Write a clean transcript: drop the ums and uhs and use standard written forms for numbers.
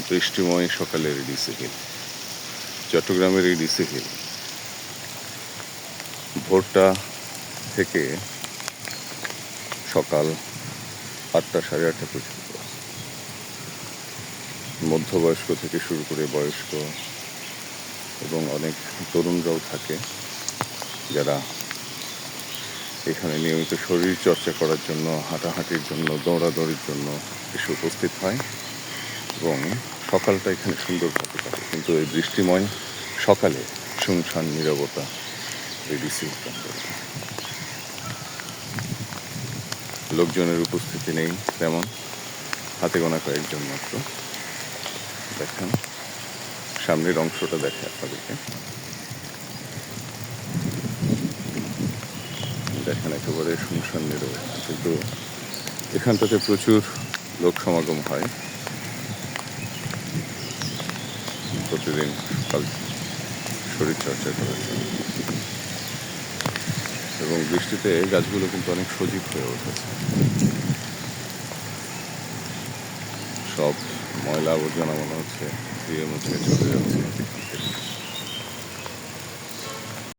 বৃষ্টিময় সকালের DC hill, চট্টগ্রামের এই ডিসি হিল ভোরটা থেকে সকাল 8টা সাড়ে 8টা পর্যন্ত মধ্যবয়স্ক থেকে শুরু করে বয়স্ক এবং অনেক তরুণরাও থাকে, যারা এখানে নিয়মিত শরীর চর্চা করার জন্য, হাঁটাহাঁটির জন্য, দৌড়াদৌড়ির জন্য এসে উপস্থিত হয় এবং সকালটা এখানে সুন্দরভাবে কাটে। কিন্তু এই বৃষ্টিময় সকালে শুনশান নীরবতা এই ডিসি প্রান্তরে। লোকজনের উপস্থিতি নেই তেমন, হাতে গোনা কয়েকজন মাত্র। দেখেন সামনের অংশটা দেখে আপনাদেরকে, দেখেন একেবারে শুনশান নীরব, কিন্তু এখানটাতে প্রচুর লোক সমাগম হয় প্রতিদিন সকাল শরীরচর্চা করার জন্য। এবং বৃষ্টিতে গাছগুলো কিন্তু অনেক সজীব হয়ে উঠেছে, সব ময়লা আবর্জনা মনে হচ্ছে ধুয়ে মুছে চলে যাচ্ছে এখান থেকে।